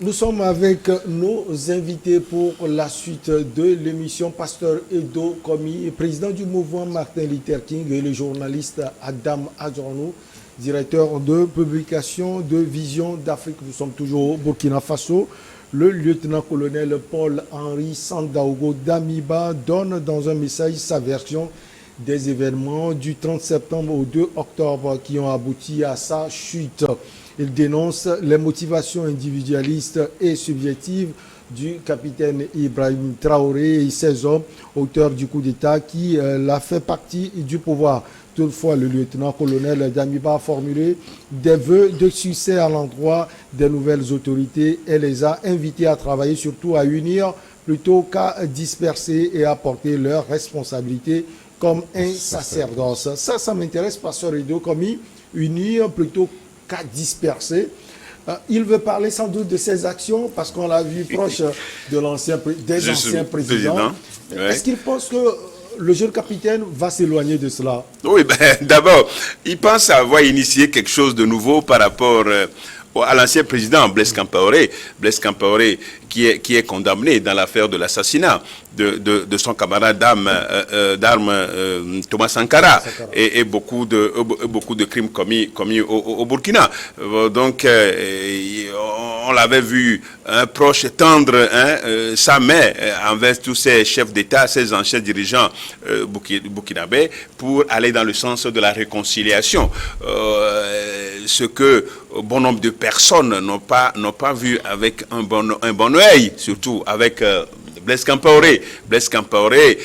Nous sommes avec nos invités pour la suite de l'émission. Pasteur Edo Komi, président du mouvement Martin Luther King, et le journaliste Adam Adjorno, directeur de publication de Vision d'Afrique. Nous sommes toujours au Burkina Faso. Le lieutenant-colonel Paul-Henri Sandaogo Damiba donne dans un message sa version des événements du 30 septembre au 2 octobre qui ont abouti à sa chute. Il dénonce les motivations individualistes et subjectives du capitaine Ibrahim Traoré et ses hommes, auteurs du coup d'État qui l'a fait partie du pouvoir. Toutefois, le lieutenant-colonel Damiba a formulé des vœux de succès à l'endroit des nouvelles autorités et les a invités à travailler, surtout à unir plutôt qu'à disperser et à porter leurs responsabilités comme un sacerdoce. Ça m'intéresse, pasteur Edo Komi, unir plutôt qu'à disperser. Il veut parler sans doute de ses actions parce qu'on l'a vu proche des anciens présidents. Ouais. Est-ce qu'il pense que le jeune capitaine va s'éloigner de cela? Oui, d'abord, il pense avoir initié quelque chose de nouveau par rapport à l'ancien président Blaise Compaoré. Blaise Compaoré qui est condamné dans l'affaire de l'assassinat de son camarade d'armes Thomas Sankara et beaucoup de crimes commis au Burkina. Donc on l'avait vu proche tendre sa main envers tous ces chefs d'État, ces anciens dirigeants burkinabés pour aller dans le sens de la réconciliation. Ce que bon nombre de personnes n'ont pas vu avec un bon œil, surtout avec Blaise Compaoré. Blaise Compaoré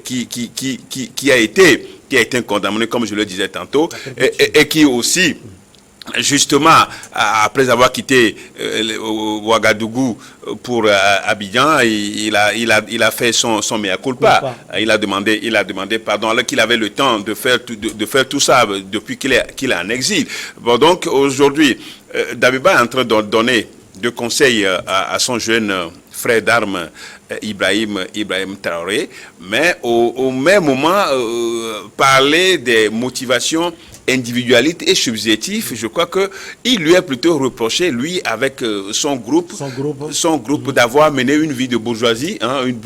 qui a été condamné, comme je le disais tantôt, et qui aussi, justement, après avoir quitté Ouagadougou pour Abidjan, il a fait son mea culpa. Il a demandé pardon, alors qu'il avait le temps de faire tout ça depuis qu'il est en exil. Bon, donc aujourd'hui, Damiba est en train de donner des conseils à son jeune frère d'armes Ibrahim Traoré, mais au même moment parler des motivations individualistes et subjectives. Je crois que il lui est plutôt reproché, lui avec son groupe d'avoir mené une vie de bourgeoisie, une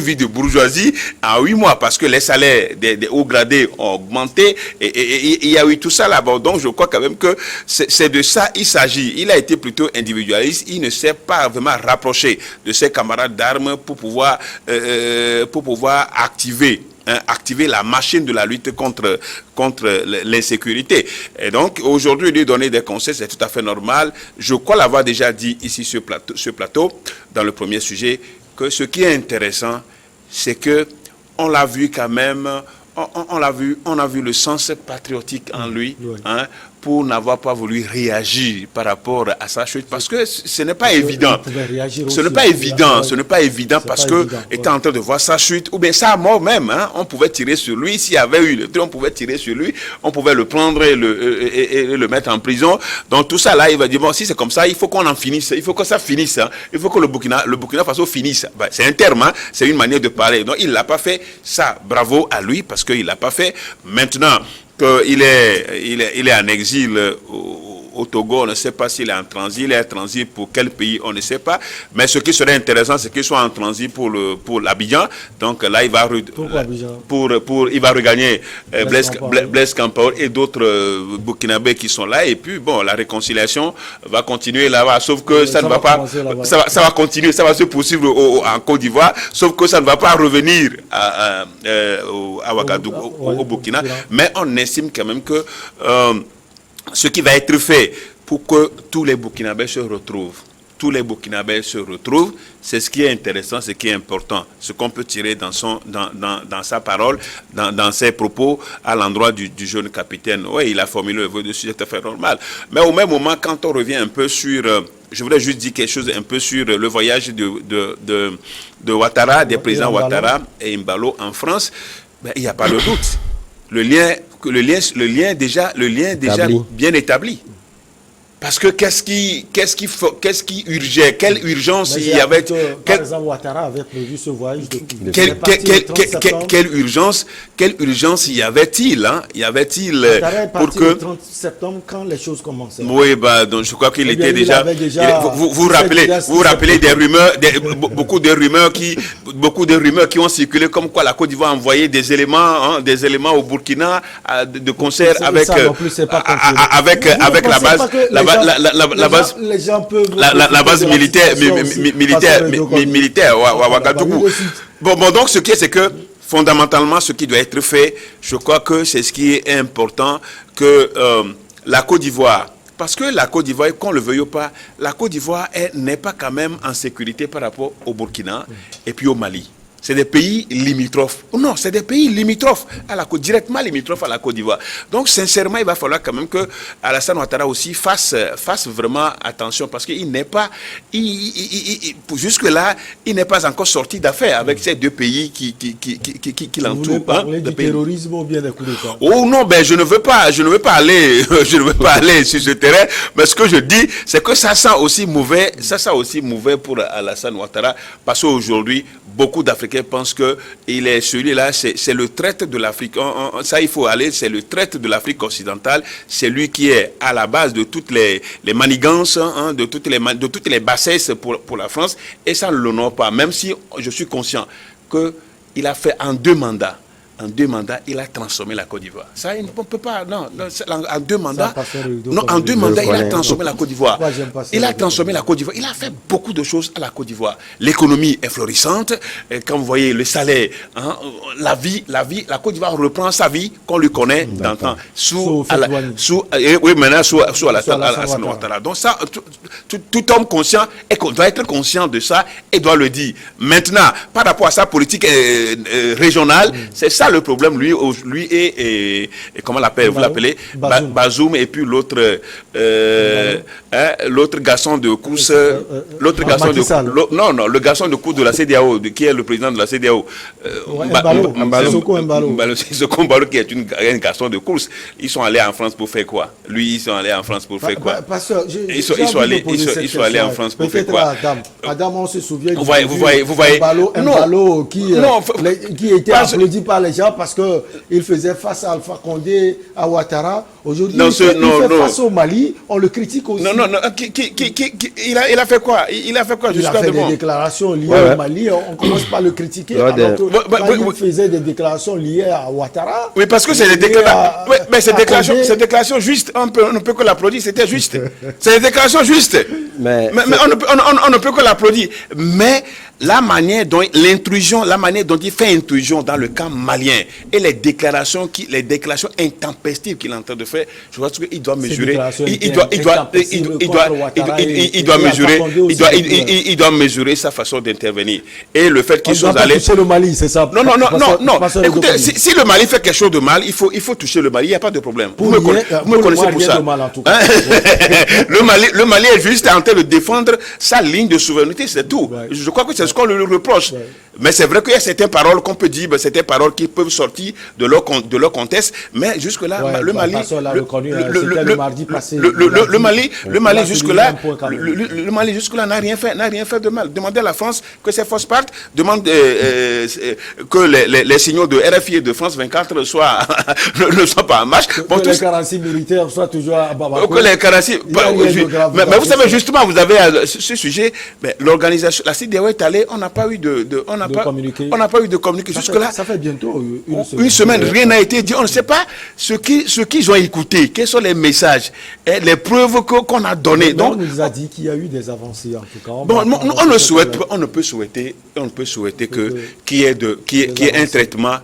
vie de bourgeoisie en 8 mois, parce que les salaires des hauts gradés ont augmenté et il y a eu tout ça là-bas. Donc je crois quand même que c'est de ça il s'agit. Il a été plutôt individualiste, il ne s'est pas vraiment rapproché de ses camarades d'armes pour pouvoir activer la machine de la lutte contre l'insécurité. Et donc, aujourd'hui, lui donner des conseils, c'est tout à fait normal. Je crois l'avoir déjà dit ici sur plateau, dans le premier sujet, que ce qui est intéressant, c'est que on l'a vu quand même, on a vu le sens patriotique en lui, pour n'avoir pas voulu réagir par rapport à sa chute, parce que ce n'est pas évident. Ce n'est pas évident parce que, étant en train de voir sa chute, ou bien sa mort même, on pouvait tirer sur lui. S'il y avait eu le truc, on pouvait tirer sur lui, on pouvait le prendre et le mettre en prison. Donc tout ça là, il va dire, bon, si c'est comme ça, il faut qu'on en finisse, il faut que ça finisse, il faut que le Burkina Faso finisse. C'est un terme, c'est une manière de parler. Donc il ne l'a pas fait, ça, bravo à lui, parce qu'il ne l'a pas fait. Maintenant, qu'il est en exil au Togo, on ne sait pas s'il est en transit. Il est en transit pour quel pays, on ne sait pas. Mais ce qui serait intéressant, c'est qu'il soit en transit pour l'Abidjan. Donc là, il va regagner Blaise Compaoré et d'autres Burkinabés qui sont là. Et puis, bon, la réconciliation va continuer là-bas. Sauf que ça ne va pas... Ça va continuer, ça va se poursuivre en Côte d'Ivoire. Sauf que ça ne va pas revenir à Ouagadougou, au Burkina. Mais on estime quand même que ce qui va être fait pour que tous les Burkinabés se retrouvent, c'est ce qui est intéressant, ce qui est important, ce qu'on peut tirer dans sa parole, dans ses propos à l'endroit du jeune capitaine. Oui, il a formulé le vœu dessus, c'est tout à fait normal. Mais au même moment, quand on revient un peu sur... je voudrais juste dire quelque chose un peu sur le voyage de Ouattara, des présidents Ouattara et Embalo en France. Ben, il n'y a pas de doute. Le lien déjà bien établi. Parce que qu'est-ce qui urgeait? Quelle urgence il y avait? Par exemple, Ouattara avait prévu ce voyage depuis. Quelle urgence y avait-il? Hein? Y avait-il Ouattara est pour parti que... le 30 septembre quand les choses commençaient. Oui, bah, donc je crois qu'il Eh bien, était il déjà... avait déjà- Vous rappelez des rumeurs, beaucoup de rumeurs qui ont circulé comme quoi la Côte d'Ivoire a envoyé des éléments au Burkina de concert C'est avec ça non plus, c'est pas confirmé. avec Vous ne la pensez base pas que les gens peuvent la base militaire Ouagadougou. Bon, donc ce qui est, c'est que fondamentalement, ce qui doit être fait, je crois que c'est ce qui est important, que la Côte d'Ivoire, parce que la Côte d'Ivoire, qu'on le veuille ou pas, la Côte d'Ivoire n'est pas quand même en sécurité par rapport au Burkina et puis au Mali. C'est des pays limitrophes. Non, c'est des pays limitrophes à la Côte, directement limitrophes à la Côte d'Ivoire. Donc, sincèrement, il va falloir quand même que Alassane Ouattara aussi fasse vraiment attention, parce qu'il n'est pas, jusque-là, il n'est pas encore sorti d'affaire avec ces deux pays qui l'entourent. Vous voulez parler du terrorisme ou bien des coups d'État? Oh non, ben je ne veux pas aller sur ce terrain, mais ce que je dis, c'est que ça sent aussi mauvais pour Alassane Ouattara, parce qu'aujourd'hui, beaucoup d'Africains pensent que il est celui-là, c'est le traître de l'Afrique. Ça, il faut aller, c'est le traître de l'Afrique occidentale. C'est lui qui est à la base de toutes les manigances, de toutes les bassesses pour la France. Et ça ne l'honore pas, même si je suis conscient qu'il a fait en deux mandats, il a transformé la Côte d'Ivoire. Ça, on ne peut pas. Non, en deux mandats, il a transformé la Côte d'Ivoire. Il a transformé la Côte d'Ivoire. Il a fait beaucoup de choses à la Côte d'Ivoire. L'économie est florissante. Quand vous voyez le salaire, la Côte d'Ivoire reprend sa vie qu'on lui connaît d'antan. Maintenant sous Alassane Ouattara. Donc ça, tout homme conscient doit être conscient de ça et doit le dire. Maintenant, par rapport à sa politique régionale, c'est ça le problème, lui et comment vous l'appelez, Bazoum, et puis l'autre garçon de course, le garçon de course de la CEDEAO, qui est le président de la CEDEAO, Sissoko Embaló, qui est un garçon de course. Ils sont allés en France pour faire quoi? Ils sont allés en France pour faire quoi? Ils sont allés en France pour faire quoi? Adam, on se souvient vous voyez Embaló qui était applaudi par les gens parce qu'il faisait face à Alpha Condé, à Ouattara. Aujourd'hui, il fait face au Mali, on le critique aussi. Non, il a fait quoi? Il a fait des déclarations liées au Mali, on commence par le critiquer. Il faisait des déclarations liées à Ouattara. Oui, parce que c'est des déclarations. Mais ces déclarations justes, on ne peut que l'applaudir, c'était juste. C'est des déclarations justes. Mais on ne peut que l'applaudir. Mais la manière dont il fait intrusion dans le camp malien et les déclarations intempestives qu'il est en train de faire, je pense qu'il doit mesurer. Il doit mesurer sa façon d'intervenir. Et le fait qu'ils sont allés. Toucher le Mali, c'est ça. Non. Écoutez, si le Mali fait quelque chose de mal, il faut toucher le Mali. Il n'y a pas de problème. Vous me connaissez pour ça. Le Mali est juste en train de défendre sa ligne de souveraineté, c'est tout. Je crois que c'est ce qu'on lui reproche. Mais c'est vrai qu'il y a certaines paroles qu'on peut dire, certaines paroles qui peuvent sortir de leur contexte, mais jusque-là, le Mali... le mardi passé. Le Mali jusque-là n'a rien fait de mal. Demandez à la France que ses forces partent, demande que les signaux de RFI et de France 24 ne soient pas en marche. Que les garanties militaires soient toujours à Bamako. Que les garanties... Mais vous savez, justement, vous avez ce sujet, l'organisation, la CEDEAO est allée, on n'a pas eu on n'a pas eu de communiqué jusque-là. Ça fait bientôt une semaine. Rien n'a été dit. On ne sait pas ce qu'ils ont écouté, quels sont les messages, et les preuves qu'on a données. Donc, on nous a dit qu'il y a eu des avancées en tout cas. On ne peut souhaiter qu'il y ait un traitement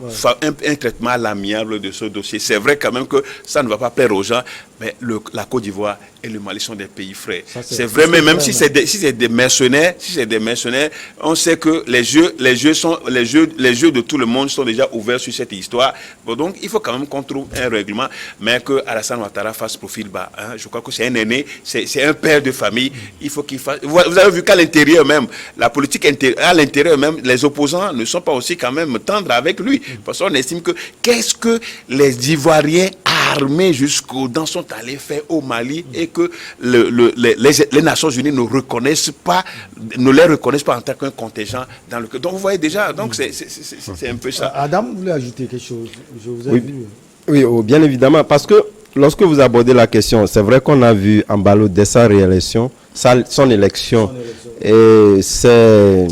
à l'amiable de ce dossier. C'est vrai quand même que ça ne va pas plaire aux gens, mais la Côte d'Ivoire et le Mali sont des pays frères. C'est vrai, mais même si c'est des mercenaires, on sait que les jeux de tout le monde sont déjà ouverts sur cette histoire. Bon, donc il faut quand même qu'on trouve un règlement, mais que Alassane Ouattara fasse profil bas. Je crois que c'est un aîné, c'est un père de famille. Il faut qu'il fasse. Vous avez vu qu'à l'intérieur même, la politique à l'intérieur même, les opposants ne sont pas aussi quand même tendres avec lui, parce qu'on estime que qu'est-ce que les Ivoiriens armés dans son allés faire au Mali et que les Nations Unies ne les reconnaissent pas en tant qu'un contingent dans le... Donc vous voyez déjà, donc c'est un peu ça. Adam, vous voulez ajouter quelque chose? Je vous ai Oui. vu. Oui, bien évidemment, parce que lorsque vous abordez la question, c'est vrai qu'on a vu Embalo dès sa réélection, son élection, et c'est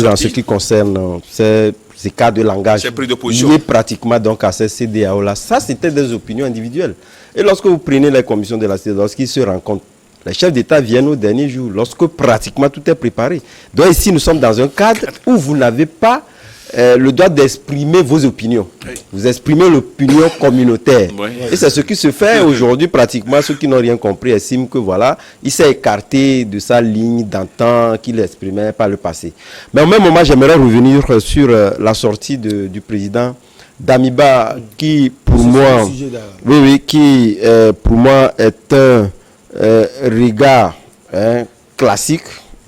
en ce qui concerne ces cas de langage liés pratiquement donc à ces CEDEAO-là. Ça, c'était des opinions individuelles. Et lorsque vous prenez les commissions de la CEDEAO, lorsqu'ils se rencontrent, les chefs d'État viennent au dernier jour, lorsque pratiquement tout est préparé. Donc ici, nous sommes dans un cadre où vous n'avez pas le droit d'exprimer vos opinions. Oui. Vous exprimez l'opinion communautaire. Oui. Et c'est ce qui se fait aujourd'hui. Pratiquement, ceux qui n'ont rien compris estiment que voilà, il s'est écarté de sa ligne d'antan qu'il exprimait par le passé. Mais au même moment, j'aimerais revenir sur la sortie du président Damiba, qui pour moi, qui pour moi est un regard classique,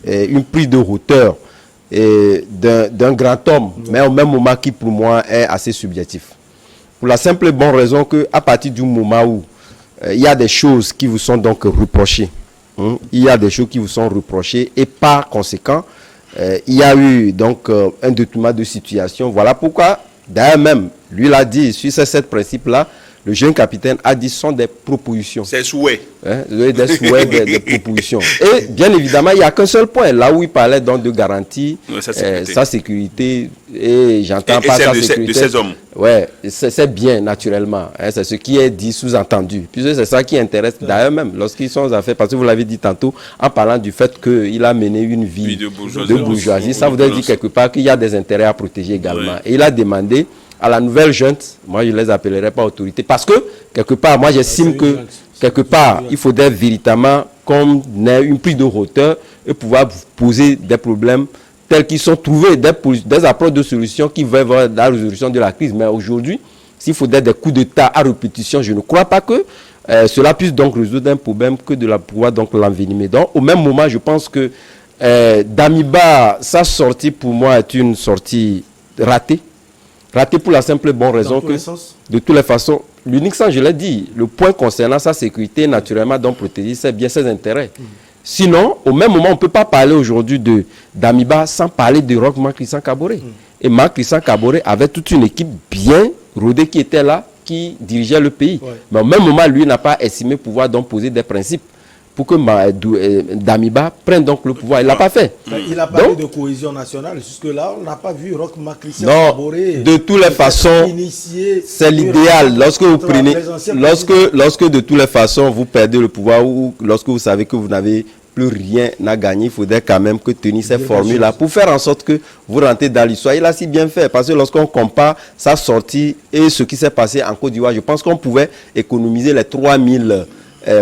une prise de hauteur d'un grand homme, mais au même moment qui pour moi est assez subjectif. Pour la simple et bonne raison qu'à partir du moment où il y a des choses qui vous sont donc reprochées, il y a des choses qui vous sont reprochées et par conséquent, il y a eu donc un détournement de situation. Voilà pourquoi, d'ailleurs même, lui l'a dit, sur ces 7 principes-là, le jeune capitaine a dit ce sont des propositions. C'est souhait. Des souhaits, des propositions. Et bien évidemment, il n'y a qu'un seul point. Là où il parlait donc de garantie, sa sécurité, et j'entends pas sa sécurité. De ces hommes. Ouais, c'est bien, naturellement. C'est ce qui est dit, sous-entendu. Puisque c'est ça qui intéresse d'ailleurs même, lorsqu'ils sont aux affaires, parce que vous l'avez dit tantôt, en parlant du fait qu'il a mené une vie de bourgeoisie. Ça voudrait dire quelque part qu'il y a des intérêts à protéger également. Ouais. Et il a demandé à la nouvelle junte, moi je ne les appellerai pas autorités, parce que quelque part, moi j'estime que quelque part, il faudrait véritablement qu'on ait une prise de hauteur et pouvoir poser des problèmes tels qu'ils sont trouvés, des approches de solutions qui veulent voir la résolution de la crise. Mais aujourd'hui, s'il faudrait des coups d'État à répétition, je ne crois pas que cela puisse donc résoudre un problème que de pouvoir donc l'envenimer. Donc au même moment, je pense que Damiba, sa sortie pour moi est une sortie ratée. Raté pour la simple et bonne raison que, de toutes les façons, l'unique sens, je l'ai dit, le point concernant sa sécurité, naturellement, donc protéger, c'est bien ses intérêts. Sinon, au même moment, on ne peut pas parler aujourd'hui de Damiba sans parler de Roch Marc Christian Kaboré. Et Marc Christian Kaboré avait toute une équipe bien rodée qui était là, qui dirigeait le pays. Ouais. Mais au même moment, lui n'a pas estimé pouvoir donc poser des principes pour que Damiba prenne donc le pouvoir. Il ne l'a pas fait. Il a parlé de cohésion nationale. Jusque-là, on n'a pas vu Roch Marc Christian Kaboré. De toutes les façons, c'est l'idéal. Lorsque vous prenez, lorsque de toutes les façons, vous perdez le pouvoir ou lorsque vous savez que vous n'avez plus rien à gagner, il faudrait quand même que tenir ces formules-là pour faire en sorte que vous rentrez dans l'histoire. Il a si bien fait, parce que lorsqu'on compare sa sortie et ce qui s'est passé en Côte d'Ivoire, je pense qu'on pouvait économiser les 3000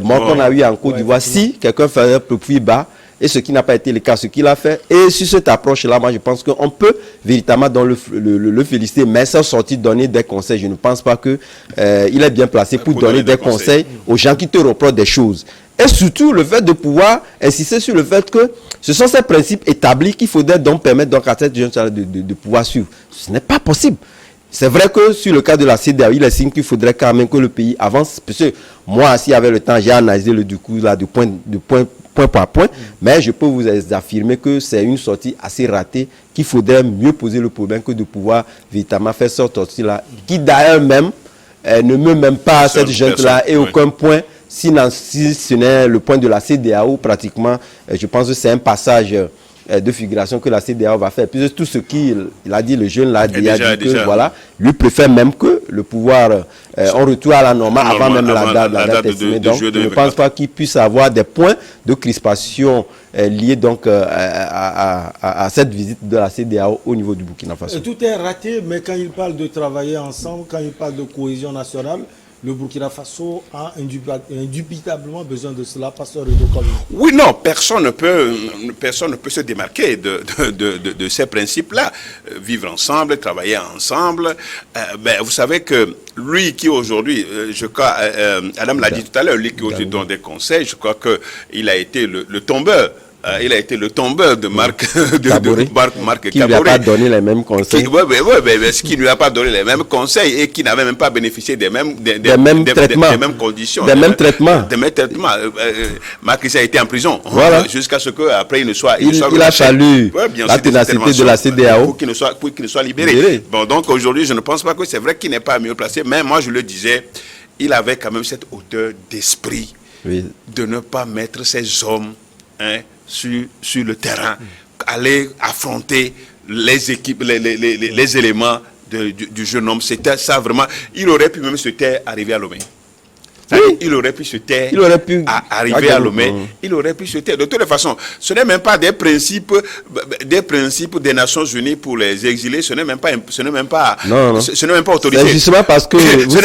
morts qu'on a eu en Côte d'Ivoire si quelqu'un faisait le plus bas, et ce qui n'a pas été le cas, ce qu'il a fait. Et sur cette approche-là, moi je pense qu'on peut véritablement dans le féliciter, mais sans sortir donner des conseils. Je ne pense pas qu'il est bien placé pour donner des conseils aux gens qui te reprochent des choses. Et surtout le fait de pouvoir insister sur le fait que ce sont ces principes établis qu'il faudrait donc permettre donc à cette jeune de pouvoir suivre. Ce n'est pas possible. C'est vrai que sur le cas de la CEDEAO, il estime qu'il faudrait quand même que le pays avance. Parce que moi, s'il y avait le temps, j'ai analysé le coup là de point par point. Mais je peux vous affirmer que c'est une sortie assez ratée, qu'il faudrait mieux poser le problème que de pouvoir véritablement faire cette sortie-là, qui d'ailleurs même ne meut même pas à cette jeune-là et aucun point. Si ce n'est le point de la CEDEAO, pratiquement, je pense que c'est un passage de figuration que la CEDEAO va faire. Puisque tout ce qu'il a dit, le jeune l'a dit que voilà, lui préfère même que le pouvoir, on retourne à la normale avant même la date estimée. Donc, je ne pense pas qu'il puisse avoir des points de crispation liés donc à cette visite de la CEDEAO au niveau du Burkina Faso. Tout est raté, mais quand il parle de travailler ensemble, quand il parle de cohésion nationale, le Burkina Faso a indubitablement besoin de cela, pasteur Edo Komi. Oui, non, personne ne peut se démarquer de ces principes-là. Vivre ensemble, travailler ensemble. Ben, vous savez que lui qui aujourd'hui, je crois, Adam l'a dit tout à l'heure, lui qui aujourd'hui donne des conseils, je crois qu'il a été le tombeur il a été le tombeur de Marc Marc qui ne lui a pas donné les mêmes conseils. Qui ne lui a pas donné les mêmes conseils et qui n'avait même pas bénéficié des mêmes traitements, des mêmes conditions. Des mêmes traitements. Marc Issa a été en prison jusqu'à ce qu'après il ne soit il a fallu la ténacité de la CEDEAO pour qu'il ne soit libéré. Bon, donc aujourd'hui, je ne pense pas que c'est vrai qu'il n'est pas mieux placé, mais moi je le disais, il avait quand même cette hauteur d'esprit de ne pas mettre ses hommes sur le terrain, aller affronter les équipes, les éléments du jeune homme. C'était ça vraiment. Il aurait pu même se taire, arriver à Lomé. Il aurait pu se taire, arriver à Lomé, il aurait pu se taire. De toute façon, ce n'est même pas des principes des Nations Unies pour les exilés, ce n'est même pas autorisé. C'est justement parce que, vous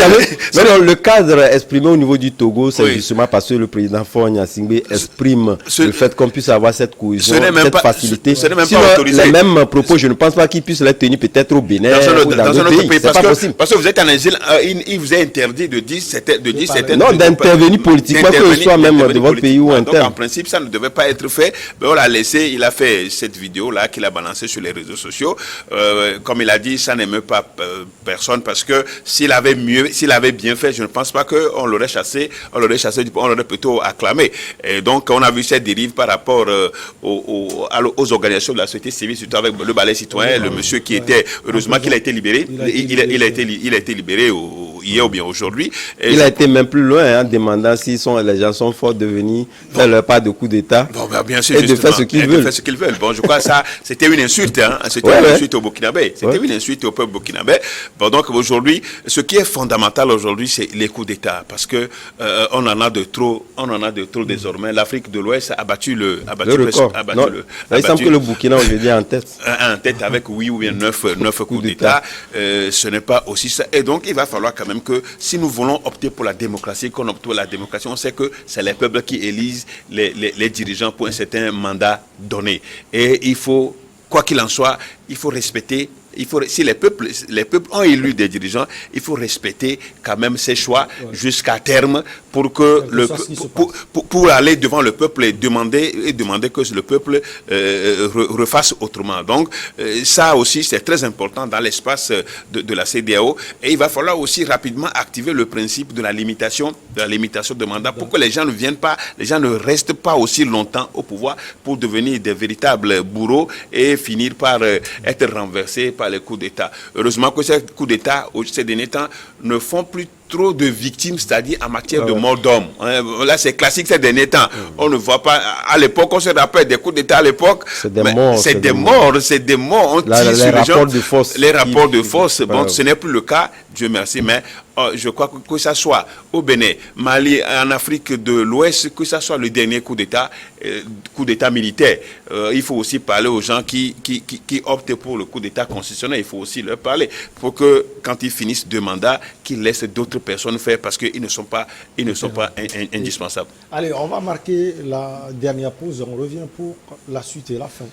savez, le cadre exprimé au niveau du Togo, c'est justement parce que le président Faure Gnassingbé exprime le fait qu'on puisse avoir cette cohésion, cette facilité. Ce n'est même sinon, pas autorisé. Les mêmes propos, je ne pense pas qu'ils puissent les tenir peut-être au Bénin ou dans d'autres pays. C'est pas possible. Parce que vous êtes en exil, il vous est interdit de dire certaines non, d'intervenir politiquement, que ce soit même de votre pays ou interne. Donc, en principe, ça ne devait pas être fait. Mais on l'a laissé, il a fait cette vidéo-là qu'il a balancée sur les réseaux sociaux. Comme il a dit, ça n'aime pas personne parce que s'il avait bien fait, je ne pense pas qu'on l'aurait chassé, on l'aurait plutôt acclamé. Et donc, on a vu cette dérive par rapport aux organisations de la société civile, surtout avec le balai citoyen, le monsieur qui était, heureusement qu'il a été libéré. Il a été libéré hier ou bien aujourd'hui. Il a été même plus loin en demandant si les gens sont forts de venir faire leur part de coup d'État et de faire ce qu'ils veulent. Bon, je crois que ça, c'était une insulte. C'était une insulte au Burkinabé. C'était une insulte au peuple burkinabé. Bon, donc aujourd'hui, ce qui est fondamental aujourd'hui, c'est les coups d'État. Parce que on en a de trop désormais. L'Afrique de l'Ouest a battu le record. Il semble que le Burkina aujourd'hui est en tête. En tête avec 8 ou bien 9 coups d'État. Ce n'est pas aussi ça. Et donc, il va falloir quand même que si nous voulons opter pour la démocratie, qu'on opte pour la démocratie, on sait que c'est les peuples qui élisent les dirigeants pour un certain mandat donné. Et il faut, quoi qu'il en soit, il faut respecter. Si les peuples ont élu des dirigeants, il faut respecter quand même ces choix jusqu'à terme pour que pour aller devant le peuple et demander que le peuple refasse autrement. Donc ça aussi c'est très important dans l'espace de la CEDEAO et il va falloir aussi rapidement activer le principe de la limitation de mandat pour que les gens ne restent pas aussi longtemps au pouvoir pour devenir des véritables bourreaux et finir par être renversés par les coups d'État. Heureusement que ces coups d'État, ces derniers temps, ne font plus trop de victimes, c'est-à-dire en matière de mort d'homme. Là, c'est classique ces derniers temps. On ne voit pas... À l'époque, on se rappelle des coups d'État à l'époque. C'est des morts. C'est des morts. On tire sur les rapports de force. Les rapports de force. Bon, ce n'est plus le cas, Dieu merci, mais je crois que ça soit au Bénin, Mali, en Afrique de l'Ouest, que ça soit le dernier coup d'État militaire. Il faut aussi parler aux gens qui optent pour le coup d'État constitutionnel. Il faut aussi leur parler pour que, quand ils finissent deux mandats, qu'ils laissent d'autres personnes faire parce qu'ils ne sont pas indispensables. Allez, on va marquer la dernière pause. On revient pour la suite et la fin.